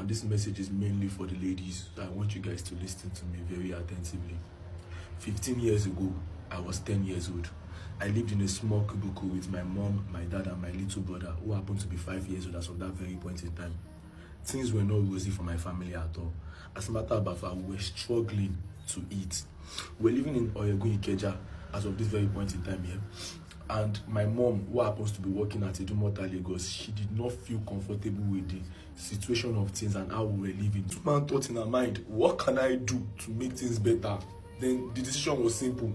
This message is mainly for the ladies. I want you guys to listen to me very attentively. 15 years ago, I was 10 years old. I lived in a small cubicle with my mom, my dad, and my little brother, who happened to be 5 years old as of that very point in time. Things were not rosy for my family at all. As a matter of fact, we were struggling to eat. We're living in Oyegun Ikeja as of this very point in time here. And my mom, who happens to be working at Idumota, Lagos, she did not feel comfortable with the situation of things and how we were living. This man thought in her mind, what can I do to make things better? Then the decision was simple.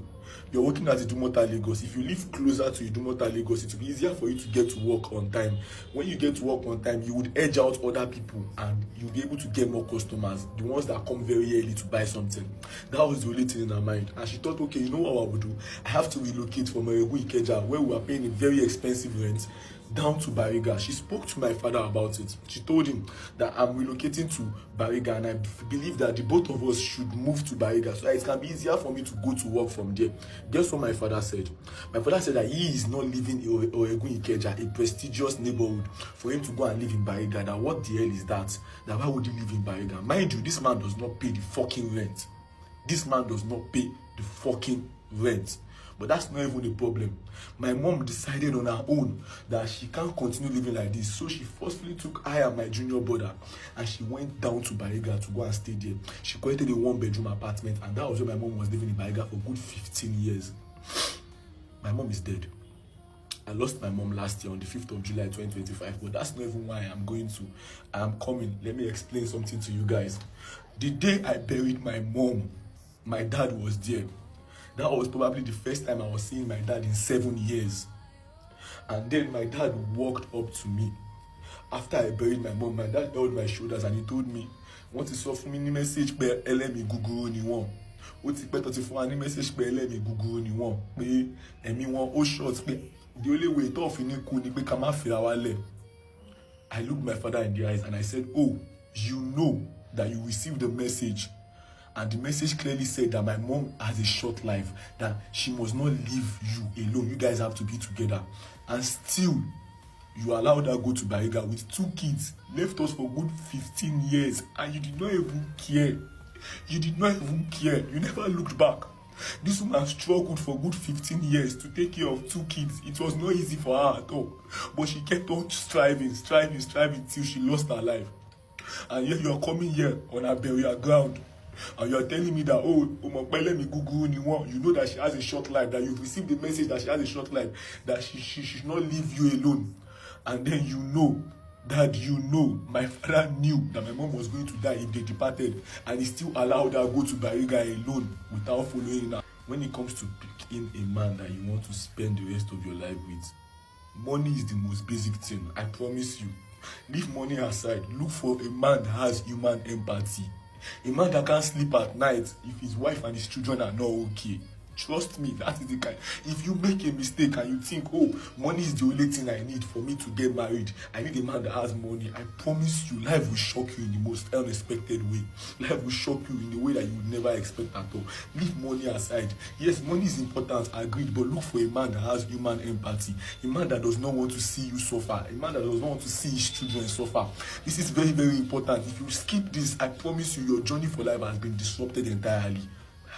You're working at Idumota, Lagos. If you live closer to Idumota, Lagos, it will be easier for you to get to work on time. When you get to work on time, you would edge out other people and you'll be able to get more customers, the ones that come very early to buy something. That was the only thing in her mind. And she thought, okay, you know what I would do? I have to relocate from Oyegun Ikeja, where we are paying a very expensive rent, down to Bariga. She spoke to my father about it. She told him that I'm relocating to Bariga and I believe that the both of us should move to Bariga so that it can be easier for me to go to work from there. Guess what my father said? My father said that he is not living in Oyegun Ikeja, a prestigious neighborhood, for him to go and live in Bariga. That what the hell is that? That why would he live in Bariga? Mind you, this man does not pay the fucking rent. This man does not pay the fucking rent. But that's not even the problem. My mom decided on her own that she can't continue living like this. So she forcefully took I and my junior brother and she went down to Bariga to go and stay there. She collected a 1-bedroom apartment and that was where my mom was living in Bariga for good 15 years. My mom is dead. I lost my mom last year on the 5th of July 2025, but that's not even why I'm going to. I'm coming. Let me explain something to you guys. The day I buried my mom, my dad was there. That was probably the first time I was seeing my dad in 7 years. And then my dad walked up to me. After I buried my mom, my dad held my shoulders and he told me, "Wọ́n ti sọ fún mi ní message pé ẹlẹ́mìí gúgúrú ni wọ́n. Ó ti pẹ́ tó ti fún wa ní message pé ẹlẹ́mìí gúgúrú ni wọ́n. Pé ẹ̀mí wọn ó short pé the only way tó fi ní kú ni pé ká má fira wa lẹ̀." I looked my father in the eyes and I said, "Oh, you know that you received the message." And the message clearly said that my mom has a short life, that she must not leave you alone. You guys have to be together. And still, you allowed her go to Bariga with 2 kids, left us for good 15 years, and you did not even care. You did not even care. You never looked back. This woman struggled for good 15 years to take care of 2 kids. It was not easy for her at all. But she kept on striving till she lost her life. And yet you are coming here on her burial ground. And you're telling me that, oh, you know that she has a short life, that you've received the message that she has a short life, that she should not leave you alone. And then my father knew that my mom was going to die if they departed, and he still allowed her to go to Bariga alone without following her. When it comes to picking a man that you want to spend the rest of your life with, money is the most basic thing, I promise you. Leave money aside. Look for a man that has human empathy. A man that can't sleep at night if his wife and his children are not okay. Trust me, that is the kind. If you make a mistake and you think, oh, money is the only thing I need for me to get married, I need a man that has money, I promise you, life will shock you in the most unexpected way. Life will shock you in the way that you would never expect at all. Leave money aside. Yes, money is important, agreed, but look for a man that has human empathy. A man that does not want to see you suffer. A man that does not want to see his children suffer. This is very, very important. If you skip this, I promise you, your journey for life has been disrupted entirely.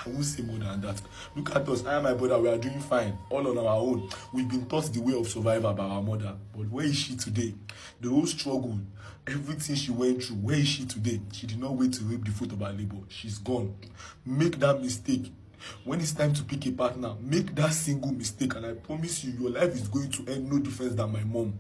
I won't say more than that. Look at us. I and my brother, we are doing fine, all on our own. We've been taught the way of survival by our mother. But where is she today? The whole struggle, everything she went through, where is she today? She did not wait to reap the fruit of her labor. She's gone. Make that mistake. When it's time to pick a partner, make that single mistake. And I promise you, your life is going to end no difference than my mom.